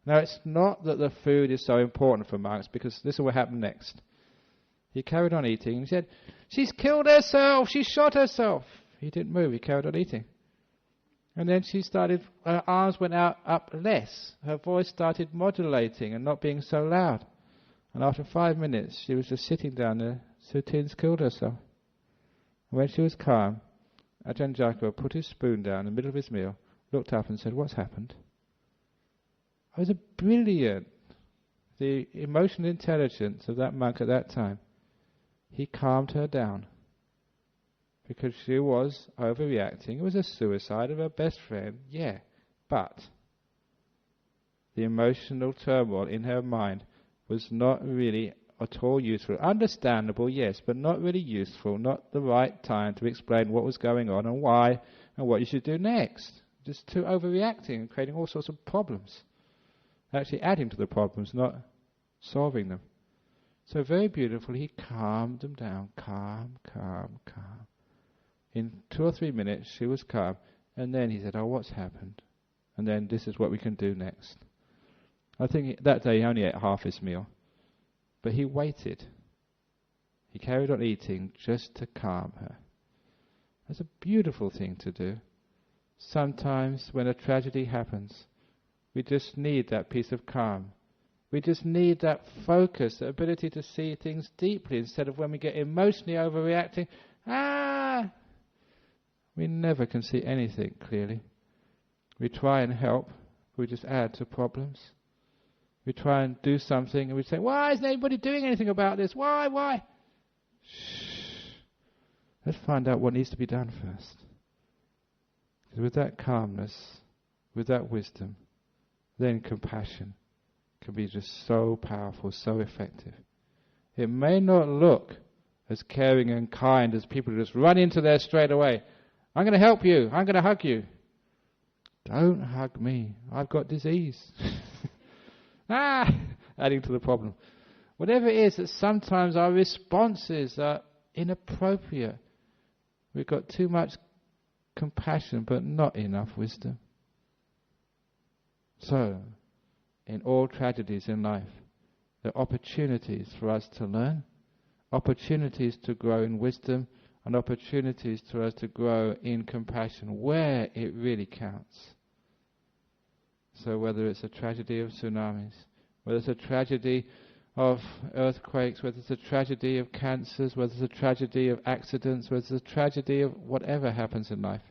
Now, it's not that the food is so important for monks, because this is what happened next. He carried on eating, and he said, she's killed herself, she shot herself. He didn't move, he carried on eating. And then her arms went up less. Her voice started modulating and not being so loud. And after 5 minutes, she was just sitting down there. Sutin's killed herself. And when she was calm, Ajahn Brahm put his spoon down in the middle of his meal, looked up and said, what's happened? It was brilliant. The emotional intelligence of that monk at that time. He calmed her down. Because she was overreacting. It was a suicide of her best friend, yeah. But the emotional turmoil in her mind was not really at all useful. Understandable, yes, but not really useful. Not the right time to explain what was going on and why and what you should do next. Just too overreacting and creating all sorts of problems. Actually adding to the problems, not solving them. So very beautifully, he calmed them down. Calm, calm, calm. In 2 or 3 minutes, she was calm. And then he said, oh, what's happened? And then this is what we can do next. I think that day he only ate half his meal. But he waited. He carried on eating just to calm her. That's a beautiful thing to do. Sometimes when a tragedy happens, we just need that piece of calm. We just need that focus, the ability to see things deeply instead of when we get emotionally overreacting. We never can see anything clearly. We try and help, we just add to problems. We try and do something and we say, why isn't anybody doing anything about this? Why? Shh. Let's find out what needs to be done first. Because with that calmness, with that wisdom, then compassion can be just so powerful, so effective. It may not look as caring and kind as people who just run into there straight away. I'm going to help you. I'm going to hug you. Don't hug me. I've got disease. Adding to the problem. Whatever it is, that sometimes our responses are inappropriate. We've got too much compassion but not enough wisdom. So, in all tragedies in life, there are opportunities for us to learn, opportunities to grow in wisdom, and opportunities for us to grow in compassion where it really counts. So whether it's a tragedy of tsunamis, whether it's a tragedy of earthquakes, whether it's a tragedy of cancers, whether it's a tragedy of accidents, whether it's a tragedy of whatever happens in life,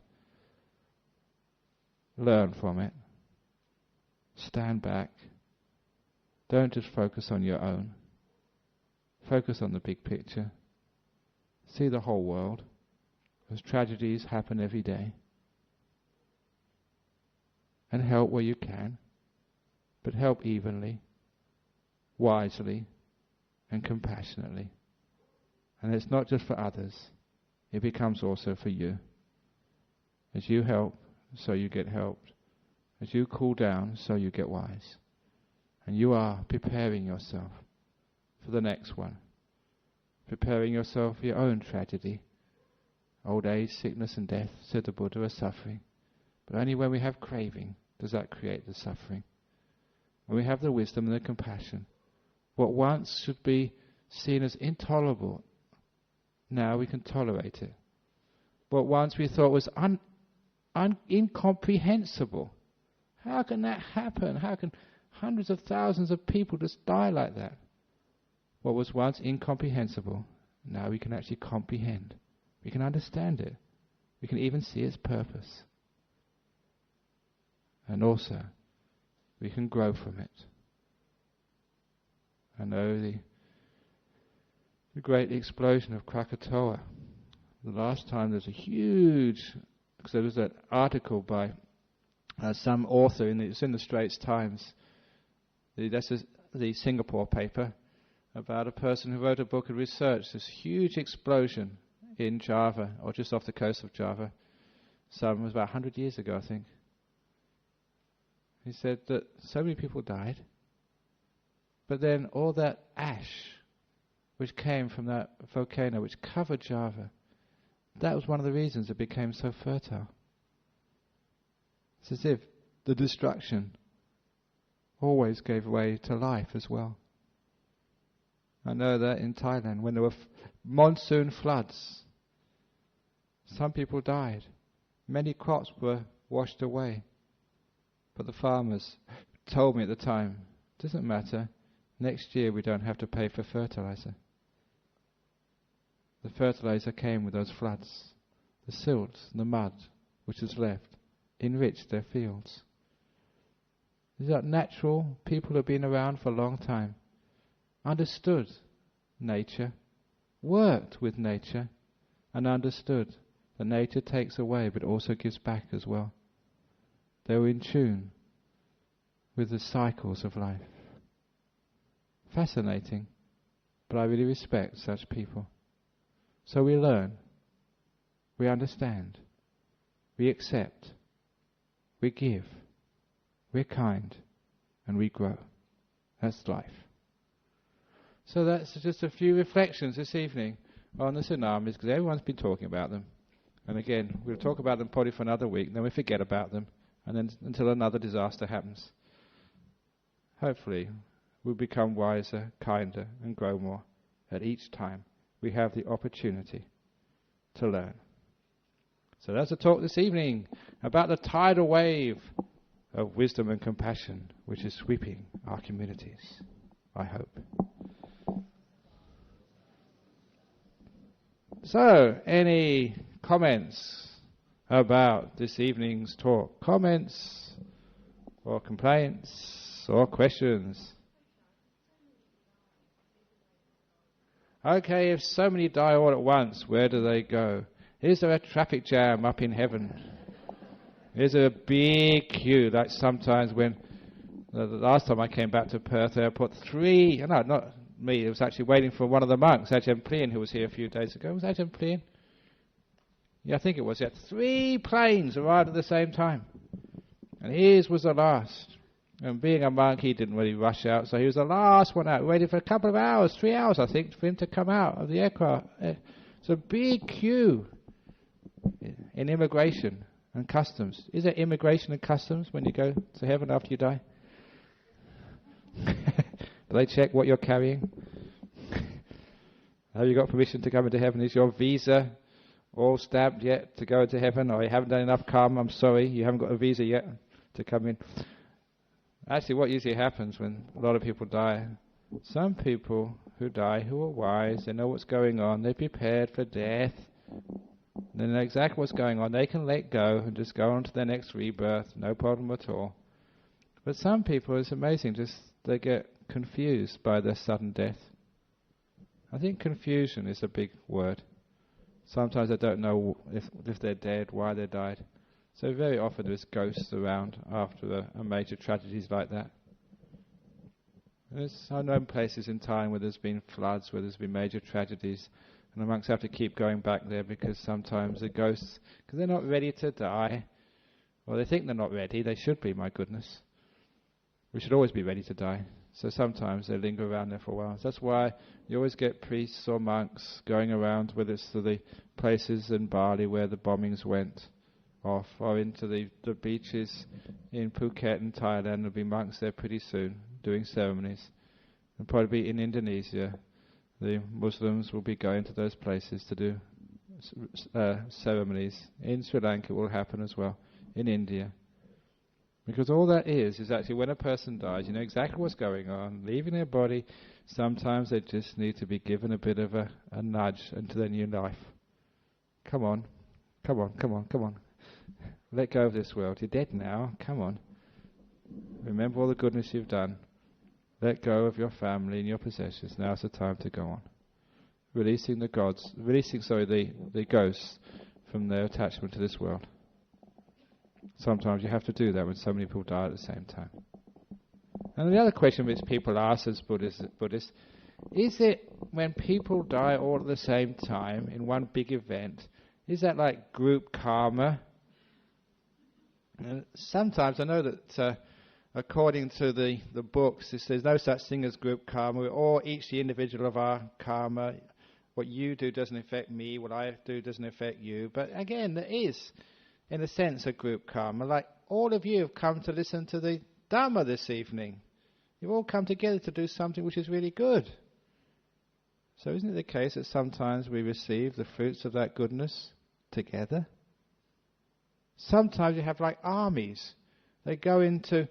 learn from it. Stand back. Don't just focus on your own. Focus on the big picture. See the whole world, because tragedies happen every day. And help where you can, but help evenly, wisely, and compassionately. And it's not just for others, it becomes also for you. As you help, so you get helped. As you cool down, so you get wise. And you are preparing yourself for the next one. Preparing yourself for your own tragedy. Old age, sickness and death, said the Buddha, are suffering. But only when we have craving does that create the suffering. When we have the wisdom and the compassion, what once should be seen as intolerable, now we can tolerate it. What once we thought was incomprehensible. How can that happen? How can hundreds of thousands of people just die like that? What was once incomprehensible, now we can actually comprehend. We can understand it. We can even see its purpose. And also, we can grow from it. I know the great explosion of Krakatoa. The last time there was a huge, because there was an article by some author, it's in the Straits Times, that's the Singapore paper, about a person who wrote a book and researched this huge explosion in Java, or just off the coast of Java. It was about 100 years ago, I think. He said that so many people died, but then all that ash which came from that volcano which covered Java, that was one of the reasons it became so fertile. It's as if the destruction always gave way to life as well. I know that in Thailand, when there were monsoon floods, some people died. Many crops were washed away. But the farmers told me at the time, it doesn't matter, next year we don't have to pay for fertilizer. The fertilizer came with those floods. The silt and the mud which was left enriched their fields. These are natural people who have been around for a long time, understood nature, worked with nature, and understood that nature takes away but also gives back as well. They were in tune with the cycles of life. Fascinating, but I really respect such people. So we learn, we understand, we accept, we give, we're kind, and we grow. That's life. So that's just a few reflections this evening on the tsunamis, because everyone's been talking about them. And again, we'll talk about them probably for another week, then we forget about them, and then until another disaster happens. Hopefully, we'll become wiser, kinder, and grow more at each time we have the opportunity to learn. So that's a talk this evening about the tidal wave of wisdom and compassion which is sweeping our communities, I hope. So, any comments about this evening's talk? Comments or complaints or questions? Okay, if so many die all at once, where do they go? Is there a traffic jam up in heaven? Is there a big queue, like sometimes when, the last time I came back to Perth, I put not me, it was actually waiting for one of the monks, Ajahn Brahm, who was here a few days ago. Was Ajahn Brahm? Yeah, I think it was. Yeah, 3 planes arrived at the same time. And his was the last. And being a monk, he didn't really rush out, so he was the last one out. Waited for a couple of hours, 3 hours, I think, for him to come out of the aircraft. It's a big queue in immigration and customs. Is there immigration and customs when you go to heaven after you die? Do they check what you're carrying? Have you got permission to come into heaven? Is your visa all stamped yet to go into heaven? Or you haven't done enough karma? I'm sorry, you haven't got a visa yet to come in. Actually, what usually happens when a lot of people die, some people who die who are wise, they know what's going on, they're prepared for death, they know exactly what's going on, they can let go and just go on to their next rebirth, no problem at all. But some people, it's amazing, just they get confused by their sudden death. I think confusion is a big word. Sometimes they don't know if they're dead, why they died. So very often there's ghosts around after a major tragedies like that. I've known places in time where there's been floods, where there's been major tragedies, and the monks have to keep going back there because sometimes the ghosts, because they're not ready to die, or they think they're not ready, they should be, my goodness. We should always be ready to die. So sometimes they linger around there for a while. So that's why you always get priests or monks going around, whether it's to the places in Bali where the bombings went off, or into the beaches in Phuket and Thailand. There'll be monks there pretty soon doing ceremonies. And probably in Indonesia, the Muslims will be going to those places to do ceremonies. In Sri Lanka it will happen as well, in India. Because all that is actually when a person dies, you know exactly what's going on, leaving their body. Sometimes they just need to be given a bit of a nudge into their new life. Come on, come on, come on, come on. Let go of this world. You're dead now. Come on. Remember all the goodness you've done. Let go of your family and your possessions. Now's the time to go on. Releasing the ghosts from their attachment to this world. Sometimes you have to do that when so many people die at the same time. And the other question which people ask as Buddhists, is it when people die all at the same time in one big event, is that like group karma? And sometimes I know that according to the books, there's no such thing as group karma. We're all each the individual of our karma. What you do doesn't affect me. What I do doesn't affect you. But again, there is, in a sense, a group karma. Like all of you have come to listen to the Dhamma this evening. You've all come together to do something which is really good. So isn't it the case that sometimes we receive the fruits of that goodness together? Sometimes you have like armies. They go into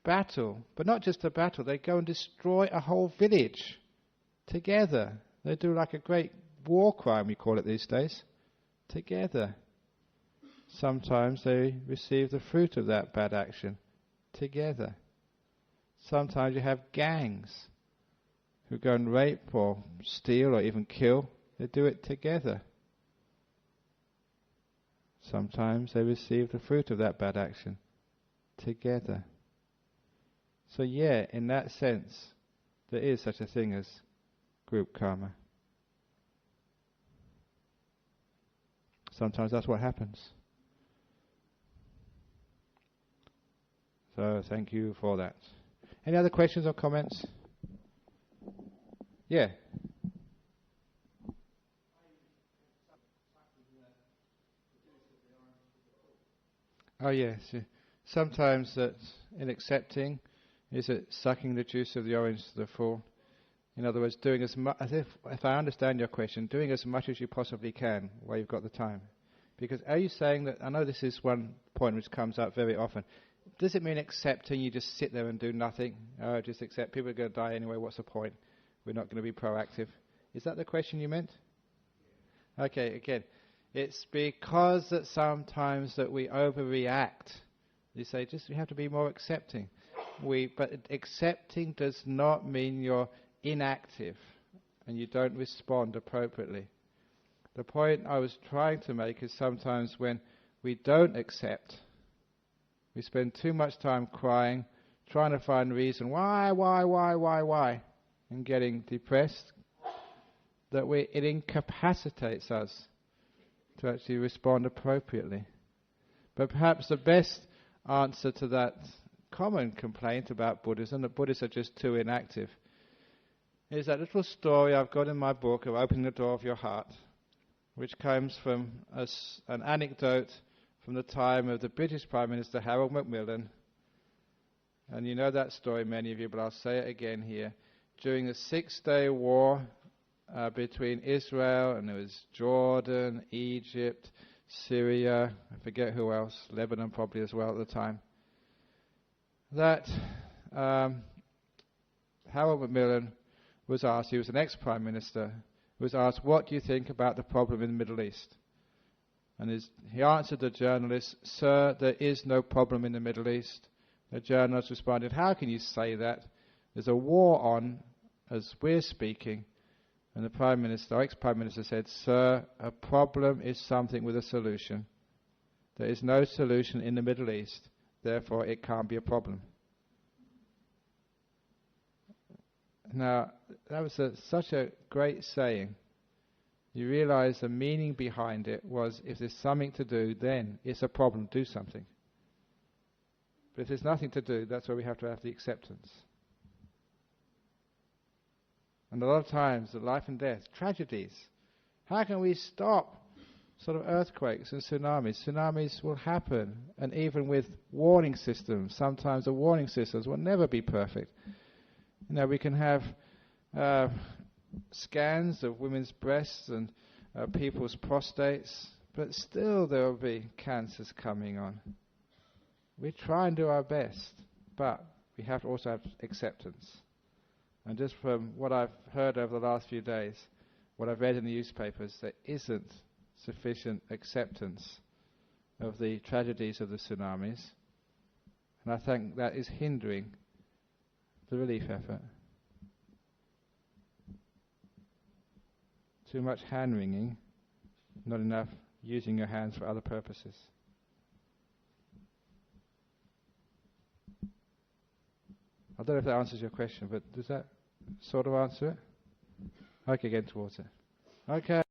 battle, but not just a battle. They go and destroy a whole village together. They do like a great war crime, we call it these days, together. Sometimes they receive the fruit of that bad action together. Sometimes you have gangs who go and rape or steal or even kill. They do it together. Sometimes they receive the fruit of that bad action together. So yeah, in that sense, there is such a thing as group karma. Sometimes that's what happens. So thank you for that. Any other questions or comments? Yeah. Oh yes. Sometimes that in accepting, is it sucking the juice of the orange to the full? In other words, doing as much, as if I understand your question, doing as much as you possibly can while you've got the time. Because are you saying that, I know this is one point which comes up very often, does it mean accepting, you just sit there and do nothing? Oh, just accept, people are going to die anyway, what's the point? We're not going to be proactive. Is that the question you meant? Okay, again, it's because that sometimes that we overreact. You say, just we have to be more accepting. But accepting does not mean you're inactive. and you don't respond appropriately. The point I was trying to make is sometimes when we don't accept, we spend too much time crying, trying to find a reason why, and getting depressed, that it incapacitates us to actually respond appropriately. But perhaps the best answer to that common complaint about Buddhism, that Buddhists are just too inactive, is that little story I've got in my book of Opening the Door of Your Heart, which comes from an anecdote from the time of the British Prime Minister Harold Macmillan. And you know that story, many of you, but I'll say it again here. During the 6-day war between Israel, and there was Jordan, Egypt, Syria, I forget who else, Lebanon probably as well at the time, that Harold Macmillan was asked, he was an ex-Prime Minister, was asked, what do you think about the problem in the Middle East? And he answered the journalist, "Sir, there is no problem in the Middle East." The journalist responded, "How can you say that? There's a war on as we're speaking." And the Prime Minister, ex-Prime Minister said, "Sir, a problem is something with a solution. There is no solution in the Middle East, therefore it can't be a problem." Now, that was such a great saying. You realize the meaning behind it was, if there's something to do, then it's a problem, do something. But if there's nothing to do, that's where we have to have the acceptance. And a lot of times, the life and death, tragedies. How can we stop sort of earthquakes and tsunamis? Tsunamis will happen, and even with warning systems, sometimes the warning systems will never be perfect. You know, we can have scans of women's breasts and people's prostates, but still there will be cancers coming on. We try and do our best, but we have to also have acceptance. And just from what I've heard over the last few days, what I've read in the newspapers, there isn't sufficient acceptance of the tragedies of the tsunamis, and I think that is hindering the relief effort. Too much hand-wringing, not enough using your hands for other purposes. I don't know if that answers your question, but does that sort of answer it? Okay, getting towards it. Okay.